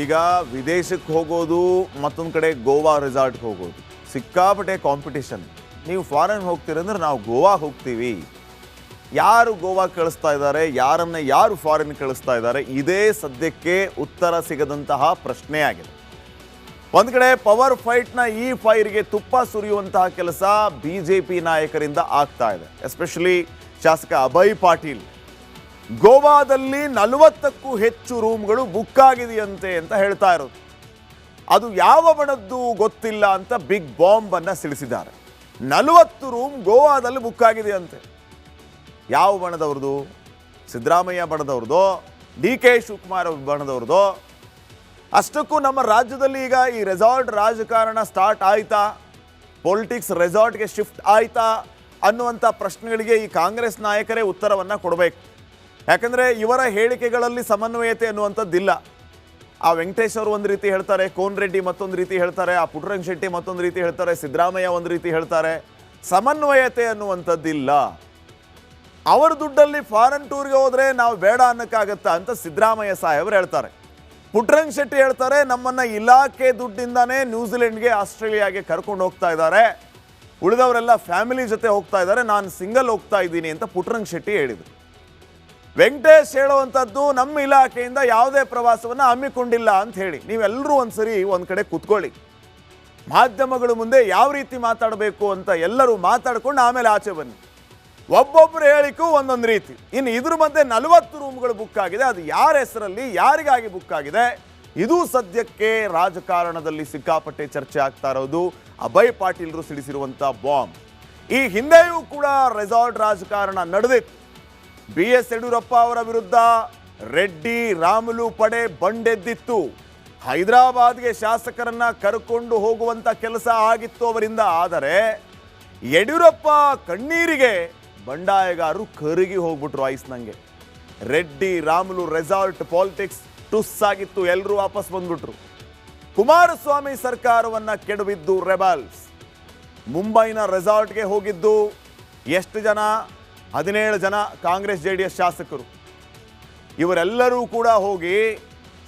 ಈಗ ವಿದೇಶಕ್ಕೆ ಹೋಗೋದು, ಮತ್ತೊಂದು ಕಡೆ ಗೋವಾ ರೆಸಾರ್ಟ್ಗೆ ಹೋಗೋದು, ಸಿಕ್ಕಾಪಟ್ಟೆ ಕಾಂಪಿಟಿಷನ್. ನೀವು ಫಾರಿನ್ ಹೋಗ್ತೀರಂದ್ರೆ ನಾವು ಗೋವಾ ಹೋಗ್ತೀವಿ. ಯಾರು ಗೋವಾ ಕಳಿಸ್ತಾ ಇದ್ದಾರೆ, ಯಾರು ಫಾರಿನ್ ಕಳಿಸ್ತಾ ಇದ್ದಾರೆ, ಇದೇ ಸದ್ಯಕ್ಕೆ ಉತ್ತರ ಸಿಗದಂತಹ ಪ್ರಶ್ನೆ ಆಗಿದೆ. ಒಂದು ಕಡೆ ಪವರ್ ಫೈಟ್ನ ಈ ಫೈರ್ಗೆ ತುಪ್ಪ ಸುರಿಯುವಂತಹ ಕೆಲಸ ಬಿಜೆಪಿ ನಾಯಕರಿಂದ ಆಗ್ತಾ ಇದೆ. ಎಸ್ಪೆಷಲಿ ಶಾಸಕ ಅಭಯ್ ಪಾಟೀಲ್ ಗೋವಾದಲ್ಲಿ 40ಕ್ಕೂ ಹೆಚ್ಚು ರೂಮ್ಗಳು ಬುಕ್ ಆಗಿದೆಯಂತೆ ಅಂತ ಹೇಳ್ತಾ ಇರೋದು. ಅದು ಯಾವ ಬಣದ್ದು ಗೊತ್ತಿಲ್ಲ ಅಂತ ಬಿಗ್ ಬಾಂಬ್ ಅನ್ನ ಸಿಡಿಸಿದ್ದಾರೆ. 40 ರೂಮ್ ಗೋವಾದಲ್ಲಿ ಬುಕ್ ಆಗಿದೆಯಂತೆ. ಯಾವ ಬಣದವ್ರದ್ದು? ಸಿದ್ದರಾಮಯ್ಯ ಬಣದವ್ರದ್ದು, DK ಶಿವಕುಮಾರ್ ಬಣದವ್ರದ್ದು? ಅಷ್ಟಕ್ಕೂ ನಮ್ಮ ರಾಜ್ಯದಲ್ಲಿ ಈಗ ಈ ರೆಸಾರ್ಟ್ ರಾಜಕಾರಣ ಸ್ಟಾರ್ಟ್ ಆಯ್ತಾ, ಪೊಲಿಟಿಕ್ಸ್ ರೆಸಾರ್ಟ್ಗೆ ಶಿಫ್ಟ್ ಆಯ್ತಾ ಅನ್ನುವಂಥ ಪ್ರಶ್ನೆಗಳಿಗೆ ಈ ಕಾಂಗ್ರೆಸ್ ನಾಯಕರೇ ಉತ್ತರವನ್ನು ಕೊಡಬೇಕು. ಯಾಕಂದರೆ ಇವರ ಹೇಳಿಕೆಗಳಲ್ಲಿ ಸಮನ್ವಯತೆ ಅನ್ನುವಂಥದ್ದಿಲ್ಲ. ಆ ವೆಂಕಟೇಶ್ ಅವರು ಒಂದು ರೀತಿ ಹೇಳ್ತಾರೆ, ಕೋನ್ ರೆಡ್ಡಿ ಮತ್ತೊಂದು ರೀತಿ ಹೇಳ್ತಾರೆ, ಆ ಪುಟ್ಟರಂಗ ಶೆಟ್ಟಿ ಮತ್ತೊಂದು ರೀತಿ ಹೇಳ್ತಾರೆ, ಸಿದ್ದರಾಮಯ್ಯ ಒಂದು ರೀತಿ ಹೇಳ್ತಾರೆ. ಸಮನ್ವಯತೆ ಅನ್ನುವಂಥದ್ದಿಲ್ಲ. ಅವರ ದುಡ್ಡಲ್ಲಿ ಫಾರಿನ್ ಟೂರ್ಗೆ ಹೋದರೆ ನಾವು ಬೇಡ ಅನ್ನೋಕ್ಕಾಗತ್ತಾ ಅಂತ ಸಿದ್ದರಾಮಯ್ಯ ಸಾಹೇಬರು ಹೇಳ್ತಾರೆ. ಪುಟ್ಟರಂಗ ಶೆಟ್ಟಿ ಹೇಳ್ತಾರೆ, ನಮ್ಮನ್ನು ಇಲಾಖೆ ದುಡ್ಡಿಂದಾನೇ ನ್ಯೂಜಿಲೆಂಡ್ಗೆ, ಆಸ್ಟ್ರೇಲಿಯಾಗೆ ಕರ್ಕೊಂಡು ಹೋಗ್ತಾ ಇದ್ದಾರೆ, ಉಳಿದವರೆಲ್ಲ ಫ್ಯಾಮಿಲಿ ಜೊತೆ ಹೋಗ್ತಾ ಇದ್ದಾರೆ, ನಾನು ಸಿಂಗಲ್ ಹೋಗ್ತಾ ಇದ್ದೀನಿ ಅಂತ ಪುಟ್ಟರಂಗ ಶೆಟ್ಟಿ ಹೇಳಿದರು. ವೆಂಕಟೇಶ್ ಹೇಳುವಂಥದ್ದು, ನಮ್ಮ ಇಲಾಖೆಯಿಂದ ಯಾವುದೇ ಪ್ರವಾಸವನ್ನು ಹಮ್ಮಿಕೊಂಡಿಲ್ಲ ಅಂತ ಹೇಳಿ. ನೀವೆಲ್ಲರೂ ಒಂದ್ಸರಿ ಒಂದು ಕಡೆ ಕೂತ್ಕೊಳ್ಳಿ, ಮಾಧ್ಯಮಗಳ ಮುಂದೆ ಯಾವ ರೀತಿ ಮಾತಾಡಬೇಕು ಅಂತ ಎಲ್ಲರೂ ಮಾತಾಡ್ಕೊಂಡು ಆಮೇಲೆ ಆಚೆ ಬನ್ನಿ. ಒಬ್ಬೊಬ್ಬರು ಹೇಳಿಕೂ ಒಂದೊಂದು ರೀತಿ. ಇನ್ನು ಇದ್ರ ಮಧ್ಯೆ 40 ರೂಮ್ಗಳು ಬುಕ್ ಆಗಿದೆ. ಅದು ಯಾರ ಹೆಸರಲ್ಲಿ, ಯಾರಿಗಾಗಿ ಬುಕ್ ಆಗಿದೆ, ಇದು ಸದ್ಯಕ್ಕೆ ರಾಜಕಾರಣದಲ್ಲಿ ಸಿಕ್ಕಾಪಟ್ಟೆ ಚರ್ಚೆ ಆಗ್ತಾ ಇರೋದು. ಅಭಯ್ ಪಾಟೀಲ್ರು ಸಿಡಿಸಿರುವಂಥ ಬಾಂಬ್. ಈ ಹಿಂದೆಯೂ ಕೂಡ ರೆಸಾರ್ಟ್ ರಾಜಕಾರಣ ನಡೆದಿತ್ತು. BS ಯಡಿಯೂರಪ್ಪ ಅವರ ವಿರುದ್ಧ ರೆಡ್ಡಿ ರಾಮುಲು ಪಡೆ ಬಂಡೆದ್ದಿತ್ತು. ಹೈದರಾಬಾದ್ಗೆ ಶಾಸಕರನ್ನ ಕರ್ಕೊಂಡು ಹೋಗುವಂಥ ಕೆಲಸ ಆಗಿತ್ತು ಅವರಿಂದ. ಆದರೆ ಯಡಿಯೂರಪ್ಪ ಕಣ್ಣೀರಿಗೆ ಬಂಡಾಯಗಾರರು ಕರಗಿ ಹೋಗ್ಬಿಟ್ರು ಐಸ್ನಂಗೆ. ರೆಡ್ಡಿ ರಾಮುಲು ರೆಸಾರ್ಟ್ ಪಾಲಿಟಿಕ್ಸ್ ಟುಸ್ ಆಗಿತ್ತು, ಎಲ್ಲರೂ ವಾಪಸ್ ಬಂದ್ಬಿಟ್ರು. ಕುಮಾರಸ್ವಾಮಿ ಸರ್ಕಾರವನ್ನು ಕೆಡವಿದ್ದು ರೆಬಲ್ಸ್. ಮುಂಬೈನ ರೆಸಾರ್ಟ್ಗೆ ಹೋಗಿದ್ದು ಎಷ್ಟು ಜನ? 17 ಜನ ಕಾಂಗ್ರೆಸ್ JDS ಶಾಸಕರು. ಇವರೆಲ್ಲರೂ ಕೂಡ ಹೋಗಿ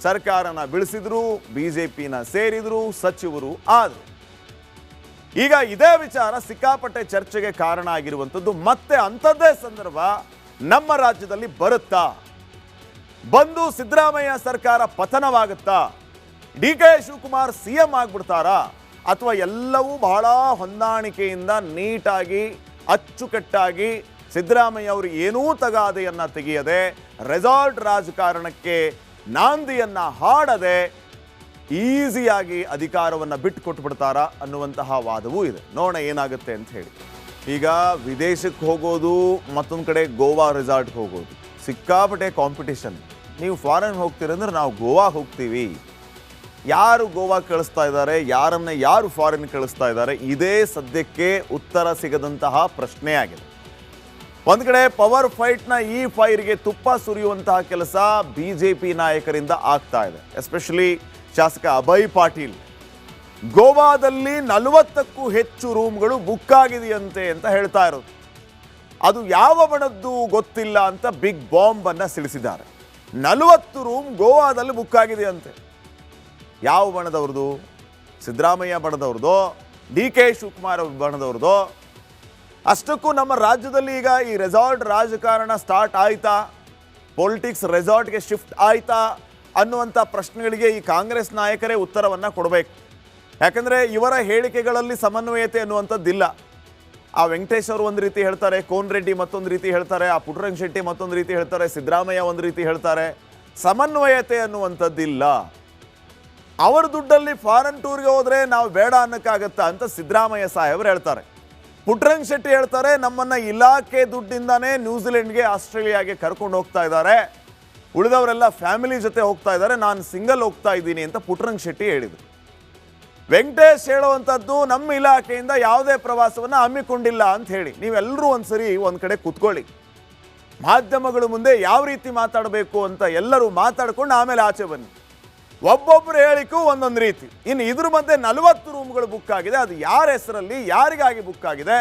ಸರ್ಕಾರನ ಬೀಳಿಸಿದ್ರು, BJPನ ಸೇರಿದ್ರು, ಸಚಿವರು ಆದರು. ಈಗ ಇದೇ ವಿಚಾರ ಸಿಕ್ಕಾಪಟ್ಟೆ ಚರ್ಚೆಗೆ ಕಾರಣ ಆಗಿರುವಂಥದ್ದು. ಮತ್ತೆ ಅಂಥದ್ದೇ ಸಂದರ್ಭ ನಮ್ಮ ರಾಜ್ಯದಲ್ಲಿ ಬರುತ್ತಾ? ಬಂದು ಸಿದ್ದರಾಮಯ್ಯ ಸರ್ಕಾರ ಪತನವಾಗುತ್ತಾ? DK Shivakumar CM ಆಗ್ಬಿಡ್ತಾರಾ? ಅಥವಾ ಎಲ್ಲವೂ ಬಹಳ ಹೊಂದಾಣಿಕೆಯಿಂದ ನೀಟಾಗಿ ಅಚ್ಚುಕಟ್ಟಾಗಿ ಸಿದ್ದರಾಮಯ್ಯ ಅವರು ಏನೂ ತಗಾದೆಯನ್ನ ತೆಗೆಯದೆ, ರೆಸಾರ್ಟ್ ರಾಜಕಾರಣಕ್ಕೆ ನಾಂದಿಯನ್ನ ಹಾಡದೆ ಈಸಿಯಾಗಿ ಅಧಿಕಾರವನ್ನು ಬಿಟ್ಟುಕೊಟ್ಬಿಡ್ತಾರಾ ಅನ್ನುವಂತಹ ವಾದವೂ ಇದೆ. ನೋಡೋಣ ಏನಾಗುತ್ತೆ ಅಂತ ಹೇಳಿ. ಈಗ ವಿದೇಶಕ್ಕೆ ಹೋಗೋದು, ಮತ್ತೊಂದು ಕಡೆ ಗೋವಾ ರೆಸಾರ್ಟ್ಗೆ ಹೋಗೋದು, ಸಿಕ್ಕಾಪಟ್ಟೆ ಕಾಂಪಿಟಿಷನ್. ನೀವು ಫಾರಿನ್ ಹೋಗ್ತೀರಂದ್ರೆ ನಾವು ಗೋವಾ ಹೋಗ್ತೀವಿ. ಯಾರು ಗೋವಾ ಕಳಿಸ್ತಾ ಇದ್ದಾರೆ, ಯಾರು ಫಾರಿನ್ ಕಳಿಸ್ತಾ ಇದ್ದಾರೆ, ಇದೇ ಸದ್ಯಕ್ಕೆ ಉತ್ತರ ಸಿಗದಂತಹ ಪ್ರಶ್ನೆ ಆಗಿದೆ. ಒಂದು ಕಡೆ ಪವರ್ ಫೈಟ್ನ ಈ ಫೈರ್ಗೆ ತುಪ್ಪ ಸುರಿಯುವಂತಹ ಕೆಲಸ ಬಿಜೆಪಿ ನಾಯಕರಿಂದ ಆಗ್ತಾ ಇದೆ. ಎಸ್ಪೆಷಲಿ ಶಾಸಕ ಅಭಯ್ ಪಾಟೀಲ್ ಗೋವಾದಲ್ಲಿ 40ಕ್ಕೂ ಹೆಚ್ಚು ರೂಮ್ಗಳು ಬುಕ್ ಆಗಿದೆಯಂತೆ ಅಂತ ಹೇಳ್ತಾ ಇರೋದು. ಅದು ಯಾವ ಬಣದ್ದು ಗೊತ್ತಿಲ್ಲ ಅಂತ ಬಿಗ್ ಬಾಂಬ್ ಅನ್ನ ಸಿಡಿಸಿದ್ದಾರೆ. 40 ರೂಮ್ ಗೋವಾದಲ್ಲಿ ಬುಕ್ ಆಗಿದೆಯಂತೆ. ಯಾವ ಬಣದವ್ರದ್ದು? ಸಿದ್ದರಾಮಯ್ಯ ಬಣದವ್ರದ್ದು, DK ಶಿವಕುಮಾರ್ ಬಣದವ್ರದ್ದು? ಅಷ್ಟಕ್ಕೂ ನಮ್ಮ ರಾಜ್ಯದಲ್ಲಿ ಈಗ ಈ ರೆಸಾರ್ಟ್ ರಾಜಕಾರಣ ಸ್ಟಾರ್ಟ್ ಆಯ್ತಾ, ಪೊಲಿಟಿಕ್ಸ್ ರೆಸಾರ್ಟ್ಗೆ ಶಿಫ್ಟ್ ಆಯ್ತಾ ಅನ್ನುವಂಥ ಪ್ರಶ್ನೆಗಳಿಗೆ ಈ ಕಾಂಗ್ರೆಸ್ ನಾಯಕರೇ ಉತ್ತರವನ್ನು ಕೊಡಬೇಕು. ಯಾಕಂದರೆ ಇವರ ಹೇಳಿಕೆಗಳಲ್ಲಿ ಸಮನ್ವಯತೆ ಅನ್ನುವಂಥದ್ದಿಲ್ಲ. ಆ ವೆಂಕಟೇಶ್ ಅವರು ಒಂದು ರೀತಿ ಹೇಳ್ತಾರೆ, ಕೋನ್ ರೆಡ್ಡಿ ಮತ್ತೊಂದು ರೀತಿ ಹೇಳ್ತಾರೆ, ಆ ಪುಟ್ಟರಂಗ ಶೆಟ್ಟಿ ಮತ್ತೊಂದು ರೀತಿ ಹೇಳ್ತಾರೆ, ಸಿದ್ದರಾಮಯ್ಯ ಒಂದು ರೀತಿ ಹೇಳ್ತಾರೆ. ಸಮನ್ವಯತೆ ಅನ್ನುವಂಥದ್ದಿಲ್ಲ. ಅವರ ದುಡ್ಡಲ್ಲಿ ಫಾರಿನ್ ಟೂರ್ಗೆ ಹೋದರೆ ನಾವು ಬೇಡ ಅನ್ನೋಕ್ಕಾಗತ್ತಾ ಅಂತ ಸಿದ್ದರಾಮಯ್ಯ ಸಾಹೇಬರು ಹೇಳ್ತಾರೆ. ಪುಟ್ಟರಂಗ ಶೆಟ್ಟಿ ಹೇಳ್ತಾರೆ, ನಮ್ಮನ್ನು ಇಲಾಖೆ ದುಡ್ಡಿಂದಾನೇ ನ್ಯೂಜಿಲೆಂಡ್ಗೆ, ಆಸ್ಟ್ರೇಲಿಯಾಗೆ ಕರ್ಕೊಂಡು ಹೋಗ್ತಾ ಇದ್ದಾರೆ, ಉಳಿದವರೆಲ್ಲ ಫ್ಯಾಮಿಲಿ ಜೊತೆ ಹೋಗ್ತಾ ಇದ್ದಾರೆ, ನಾನು ಸಿಂಗಲ್ ಹೋಗ್ತಾ ಇದ್ದೀನಿ ಅಂತ ಪುಟ್ಟರಂಗ ಶೆಟ್ಟಿ ಹೇಳಿದರು. ವೆಂಕಟೇಶ್ ಹೇಳುವಂಥದ್ದು, ನಮ್ಮ ಇಲಾಖೆಯಿಂದ ಯಾವುದೇ ಪ್ರವಾಸವನ್ನು ಹಮ್ಮಿಕೊಂಡಿಲ್ಲ ಅಂತ ಹೇಳಿ. ನೀವೆಲ್ಲರೂ ಒಂದ್ಸರಿ ಒಂದು ಕಡೆ ಕೂತ್ಕೊಳ್ಳಿ, ಮಾಧ್ಯಮಗಳ ಮುಂದೆ ಯಾವ ರೀತಿ ಮಾತಾಡಬೇಕು ಅಂತ ಎಲ್ಲರೂ ಮಾತಾಡ್ಕೊಂಡು ಆಮೇಲೆ ಆಚೆ ಬನ್ನಿ. ಒಬ್ಬೊಬ್ಬರು ಹೇಳಿಕೂ ಒಂದೊಂದು ರೀತಿ. ಇನ್ನು ಇದ್ರ ಮಧ್ಯೆ 40 ರೂಮ್ಗಳು ಬುಕ್ ಆಗಿದೆ. ಅದು ಯಾರ ಹೆಸರಲ್ಲಿ, ಯಾರಿಗಾಗಿ ಬುಕ್ ಆಗಿದೆ,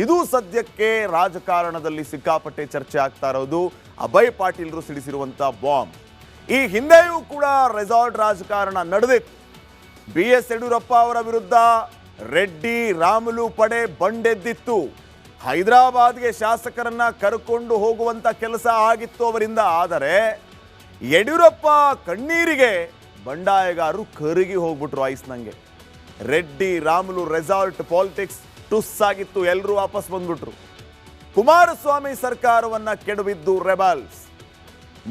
ಇದು ಸದ್ಯಕ್ಕೆ ರಾಜಕಾರಣದಲ್ಲಿ ಸಿಕ್ಕಾಪಟ್ಟೆ ಚರ್ಚೆ ಆಗ್ತಾ ಇರೋದು. ಅಭಯ್ ಪಾಟೀಲ್ರು ಸಿಡಿಸಿರುವಂಥ ಬಾಂಬ್. ಈ ಹಿಂದೆಯೂ ಕೂಡ ರೆಸಾರ್ಟ್ ರಾಜಕಾರಣ ನಡೆದಿತ್ತು. BS ಯಡಿಯೂರಪ್ಪ ಅವರ ವಿರುದ್ಧ ರೆಡ್ಡಿ ರಾಮುಲು ಪಡೆ ಬಂಡೆದ್ದಿತ್ತು. ಹೈದರಾಬಾದ್ಗೆ ಶಾಸಕರನ್ನ ಕರ್ಕೊಂಡು ಹೋಗುವಂತ ಕೆಲಸ ಆಗಿತ್ತು ಅವರಿಂದ. ಆದರೆ ಯಡಿಯೂರಪ್ಪ ಕಣ್ಣೀರಿಗೆ ಬಂಡಾಯಗಾರರು ಕರಗಿ ಹೋಗ್ಬಿಟ್ರು ಐಸ್ನಂಗೆ. ರೆಡ್ಡಿ ರಾಮುಲು ರೆಸಾರ್ಟ್ ಪಾಲಿಟಿಕ್ಸ್ ಟುಸ್ ಆಗಿತ್ತು, ಎಲ್ಲರೂ ವಾಪಸ್ ಬಂದ್ಬಿಟ್ರು. ಕುಮಾರಸ್ವಾಮಿ ಸರ್ಕಾರವನ್ನ ಕೆಡವಿದ್ದು ರೆಬಲ್ಸ್.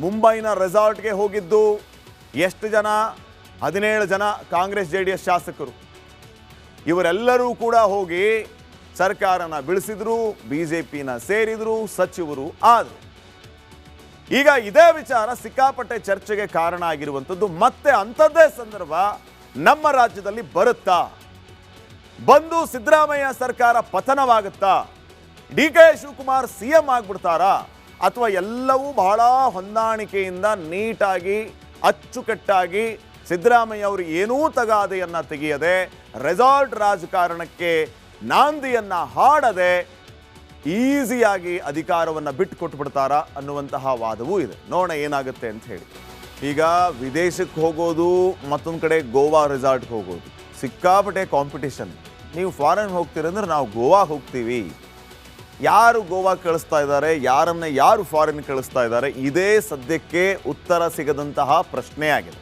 ಮುಂಬೈನ ರೆಸಾರ್ಟ್ಗೆ ಹೋಗಿದ್ದು ಎಷ್ಟು ಜನ? 17 ಜನ ಕಾಂಗ್ರೆಸ್ JDS ಶಾಸಕರು. ಇವರೆಲ್ಲರೂ ಕೂಡ ಹೋಗಿ ಸರ್ಕಾರನ ಬೀಳಿಸಿದ್ರು, BJPನ ಸೇರಿದ್ರು, ಸಚಿವರು ಆದರು. ಈಗ ಇದೇ ವಿಚಾರ ಸಿಕ್ಕಾಪಟ್ಟೆ ಚರ್ಚೆಗೆ ಕಾರಣ ಆಗಿರುವಂಥದ್ದು. ಮತ್ತೆ ಅಂಥದ್ದೇ ಸಂದರ್ಭ ನಮ್ಮ ರಾಜ್ಯದಲ್ಲಿ ಬರುತ್ತಾ? ಬಂದು ಸಿದ್ದರಾಮಯ್ಯ ಸರ್ಕಾರ ಪತನವಾಗುತ್ತಾ? DK Shivakumar CM ಆಗ್ಬಿಡ್ತಾರಾ? ಅಥವಾ ಎಲ್ಲವೂ ಬಹಳ ಹೊಂದಾಣಿಕೆಯಿಂದ ನೀಟಾಗಿ ಅಚ್ಚುಕಟ್ಟಾಗಿ ಸಿದ್ದರಾಮಯ್ಯ ಅವರು ಏನೂ ತಗಾದೆಯನ್ನ ತೆಗೆಯದೆ ರೆಸಾರ್ಟ್ ರಾಜಕಾರಣಕ್ಕೆ ನಾಂದಿಯನ್ನ ಹಾಡದೆ ಈಸಿಯಾಗಿ ಅಧಿಕಾರವನ್ನು ಬಿಟ್ಟುಕೊಟ್ಬಿಡ್ತಾರಾ ಅನ್ನುವಂತಹ ವಾದವೂ ಇದೆ. ನೋಡೋಣ ಏನಾಗುತ್ತೆ ಅಂತ ಹೇಳಿ. ಈಗ ವಿದೇಶಕ್ಕೆ ಹೋಗೋದು, ಮತ್ತೊಂದು ಕಡೆ ಗೋವಾ ರೆಸಾರ್ಟ್ಗೆ ಹೋಗೋದು, ಸಿಕ್ಕಾಪಟ್ಟೆ ಕಾಂಪಿಟಿಷನ್. ನೀವು ಫಾರಿನ್ ಹೋಗ್ತೀರಂದ್ರೆ ನಾವು ಗೋವಾ ಹೋಗ್ತೀವಿ. ಯಾರು ಗೋವಾ ಕಳಿಸ್ತಾ ಇದ್ದಾರೆ, ಯಾರು ಫಾರಿನ್ ಕಳಿಸ್ತಾ ಇದ್ದಾರೆ, ಇದೇ ಸದ್ಯಕ್ಕೆ ಉತ್ತರ ಸಿಗದಂತಹ ಪ್ರಶ್ನೆ ಆಗಿದೆ.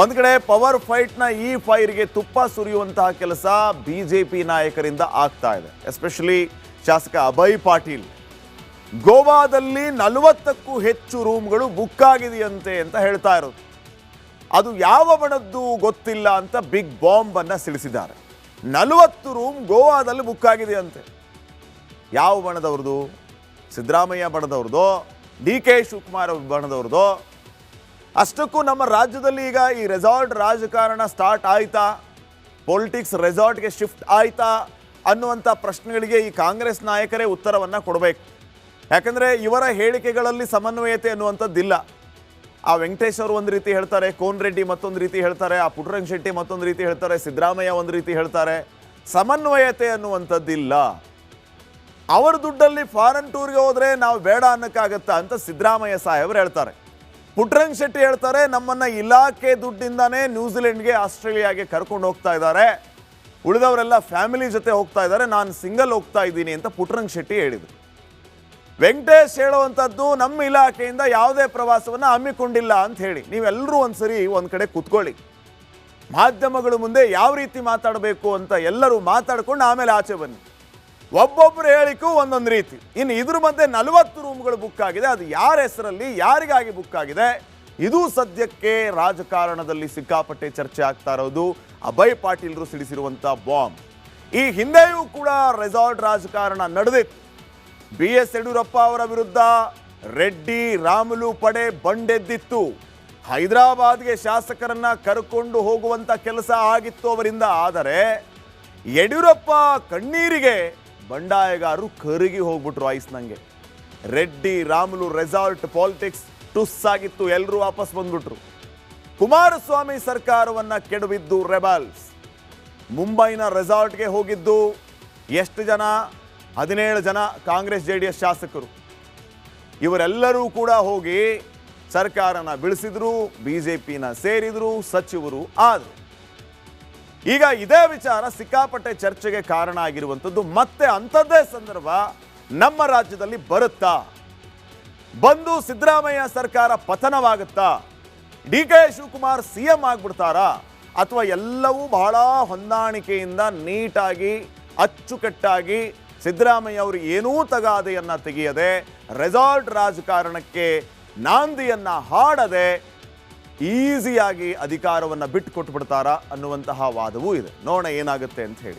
ಒಂದು ಕಡೆ ಪವರ್ ಫೈಟ್ನ ಈ ಫೈರ್ಗೆ ತುಪ್ಪ ಸುರಿಯುವಂತಹ ಕೆಲಸ BJP ನಾಯಕರಿಂದ ಆಗ್ತಾ ಇದೆ. ಎಸ್ಪೆಷಲಿ ಶಾಸಕ ಅಭಯ್ ಪಾಟೀಲ್ ಗೋವಾದಲ್ಲಿ 40ಕ್ಕೂ ಹೆಚ್ಚು ರೂಮ್ಗಳು ಬುಕ್ ಆಗಿದೆಯಂತೆ ಅಂತ ಹೇಳ್ತಾ ಇರೋದು. ಅದು ಯಾವ ಬಣದ್ದು ಗೊತ್ತಿಲ್ಲ ಅಂತ ಬಿಗ್ ಬಾಂಬ್ ಅನ್ನ ಸಿಡಿಸಿದ್ದಾರೆ. 40 ರೂಮ್ ಗೋವಾದಲ್ಲಿ ಬುಕ್ ಆಗಿದೆಯಂತೆ. ಯಾವ ಬಣದವ್ರದ್ದು? ಸಿದ್ದರಾಮಯ್ಯ ಬಣದವ್ರದ್ದು, DK ಶಿವಕುಮಾರ್ ಬಣದವ್ರದ್ದು? ಅಷ್ಟಕ್ಕೂ ನಮ್ಮ ರಾಜ್ಯದಲ್ಲಿ ಈಗ ಈ ರೆಸಾರ್ಟ್ ರಾಜಕಾರಣ ಸ್ಟಾರ್ಟ್ ಆಯ್ತಾ, ಪೊಲಿಟಿಕ್ಸ್ ರೆಸಾರ್ಟ್ಗೆ ಶಿಫ್ಟ್ ಆಯ್ತಾ ಅನ್ನುವಂಥ ಪ್ರಶ್ನೆಗಳಿಗೆ ಈ ಕಾಂಗ್ರೆಸ್ ನಾಯಕರೇ ಉತ್ತರವನ್ನು ಕೊಡಬೇಕು. ಯಾಕಂದರೆ ಇವರ ಹೇಳಿಕೆಗಳಲ್ಲಿ ಸಮನ್ವಯತೆ ಅನ್ನುವಂಥದ್ದಿಲ್ಲ. ಆ ವೆಂಕಟೇಶ್ ಅವರು ಒಂದು ರೀತಿ ಹೇಳ್ತಾರೆ, ಕೋನ್ ರೆಡ್ಡಿ ಮತ್ತೊಂದು ರೀತಿ ಹೇಳ್ತಾರೆ, ಆ ಪುಟ್ಟರಂಗ ಶೆಟ್ಟಿ ಮತ್ತೊಂದು ರೀತಿ ಹೇಳ್ತಾರೆ, ಸಿದ್ದರಾಮಯ್ಯ ಒಂದು ರೀತಿ ಹೇಳ್ತಾರೆ. ಸಮನ್ವಯತೆ ಅನ್ನುವಂಥದ್ದಿಲ್ಲ. ಅವರ ದುಡ್ಡಲ್ಲಿ ಫಾರಿನ್ ಟೂರ್ಗೆ ಹೋದರೆ ನಾವು ಬೇಡ ಅನ್ನಕ್ಕಾಗತ್ತಾ ಅಂತ ಸಿದ್ದರಾಮಯ್ಯ ಸಾಹೇಬರು ಹೇಳ್ತಾರೆ. ಪುಟ್ಟರಂಗ ಶೆಟ್ಟಿ ಹೇಳ್ತಾರೆ, ನಮ್ಮನ್ನು ಇಲಾಖೆ ದುಡ್ಡಿಂದಾನೇ ನ್ಯೂಜಿಲೆಂಡ್ಗೆ, ಆಸ್ಟ್ರೇಲಿಯಾಗೆ ಕರ್ಕೊಂಡು ಹೋಗ್ತಾ ಇದ್ದಾರೆ, ಉಳಿದವರೆಲ್ಲ ಫ್ಯಾಮಿಲಿ ಜೊತೆ ಹೋಗ್ತಾ ಇದ್ದಾರೆ, ನಾನು ಸಿಂಗಲ್ ಹೋಗ್ತಾ ಇದ್ದೀನಿ ಅಂತ ಪುಟ್ಟರಂಗ ಶೆಟ್ಟಿ ಹೇಳಿದರು. ವೆಂಕಟೇಶ್ ಹೇಳುವಂಥದ್ದು, ನಮ್ಮ ಇಲಾಖೆಯಿಂದ ಯಾವುದೇ ಪ್ರವಾಸವನ್ನು ಹಮ್ಮಿಕೊಂಡಿಲ್ಲ ಅಂತ ಹೇಳಿ. ನೀವೆಲ್ಲರೂ ಒಂದ್ಸರಿ ಒಂದು ಕಡೆ ಕೂತ್ಕೊಳ್ಳಿ, ಮಾಧ್ಯಮಗಳ ಮುಂದೆ ಯಾವ ರೀತಿ ಮಾತಾಡಬೇಕು ಅಂತ ಎಲ್ಲರೂ ಮಾತಾಡ್ಕೊಂಡು ಆಮೇಲೆ ಆಚೆ ಬನ್ನಿ. ಒಬ್ಬೊಬ್ಬರು ಹೇಳಿಕೂ ಒಂದೊಂದು ರೀತಿ. ಇನ್ನು ಇದ್ರ ಮಧ್ಯೆ 40 ರೂಮ್ಗಳು ಬುಕ್ ಆಗಿದೆ. ಅದು ಯಾರ ಹೆಸರಲ್ಲಿ, ಯಾರಿಗಾಗಿ ಬುಕ್ ಆಗಿದೆ, ಇದು ಸದ್ಯಕ್ಕೆ ರಾಜಕಾರಣದಲ್ಲಿ ಸಿಕ್ಕಾಪಟ್ಟೆ ಚರ್ಚೆ ಆಗ್ತಾ ಇರೋದು. ಅಭಯ್ ಪಾಟೀಲ್ರು ಸಿಡಿಸಿರುವಂಥ ಬಾಂಬ್. ಈ ಹಿಂದೆಯೂ ಕೂಡ ರೆಸಾರ್ಟ್ ರಾಜಕಾರಣ ನಡೆದಿತ್ತು. BS ಯಡಿಯೂರಪ್ಪ ಅವರ ವಿರುದ್ಧ ರೆಡ್ಡಿ ರಾಮುಲು ಪಡೆ ಬಂಡೆದ್ದಿತ್ತು. ಹೈದರಾಬಾದ್ಗೆ ಶಾಸಕರನ್ನ ಕರ್ಕೊಂಡು ಹೋಗುವಂತ ಕೆಲಸ ಆಗಿತ್ತು ಅವರಿಂದ. ಆದರೆ ಯಡಿಯೂರಪ್ಪ ಕಣ್ಣೀರಿಗೆ ಬಂಡಾಯಗಾರರು ಕರಗಿ ಹೋಗ್ಬಿಟ್ರು ಐಸ್ನಂಗೆ. ರೆಡ್ಡಿ ರಾಮುಲು ರೆಸಾರ್ಟ್ ಪಾಲಿಟಿಕ್ಸ್ ಟುಸ್ ಆಗಿತ್ತು, ಎಲ್ಲರೂ ವಾಪಸ್ ಬಂದ್ಬಿಟ್ರು. ಕುಮಾರಸ್ವಾಮಿ ಸರ್ಕಾರವನ್ನ ಕೆಡವಿದ್ದು ರೆಬಲ್ಸ್. ಮುಂಬೈನ ರೆಸಾರ್ಟ್ಗೆ ಹೋಗಿದ್ದು ಎಷ್ಟು ಜನ? 17 ಜನ ಕಾಂಗ್ರೆಸ್ JDS ಶಾಸಕರು. ಇವರೆಲ್ಲರೂ ಕೂಡ ಹೋಗಿ ಸರ್ಕಾರನ ಬೀಳಿಸಿದ್ರು, BJPನ ಸೇರಿದ್ರು, ಸಚಿವರು ಆದರು. ಈಗ ಇದೇ ವಿಚಾರ ಸಿಕ್ಕಾಪಟ್ಟೆ ಚರ್ಚೆಗೆ ಕಾರಣ ಆಗಿರುವಂಥದ್ದು. ಮತ್ತೆ ಅಂಥದ್ದೇ ಸಂದರ್ಭ ನಮ್ಮ ರಾಜ್ಯದಲ್ಲಿ ಬರುತ್ತಾ? ಬಂದು ಸಿದ್ದರಾಮಯ್ಯ ಸರ್ಕಾರ ಪತನವಾಗುತ್ತಾ? DK Shivakumar CM ಆಗ್ಬಿಡ್ತಾರಾ? ಅಥವಾ ಎಲ್ಲವೂ ಬಹಳ ಹೊಂದಾಣಿಕೆಯಿಂದ ನೀಟಾಗಿ ಅಚ್ಚುಕಟ್ಟಾಗಿ ಸಿದ್ದರಾಮಯ್ಯ ಅವರು ಏನೂ ತಗಾದೆಯನ್ನ ತೆಗೆಯದೆ ರೆಸಾರ್ಟ್ ರಾಜಕಾರಣಕ್ಕೆ ನಾಂದಿಯನ್ನ ಹಾಡದೆ ಈಸಿಯಾಗಿ ಅಧಿಕಾರವನ್ನು ಬಿಟ್ಟುಕೊಟ್ಬಿಡ್ತಾರಾ ಅನ್ನುವಂತಹ ವಾದವೂ ಇದೆ. ನೋಡೋಣ ಏನಾಗುತ್ತೆ ಅಂತ ಹೇಳಿ.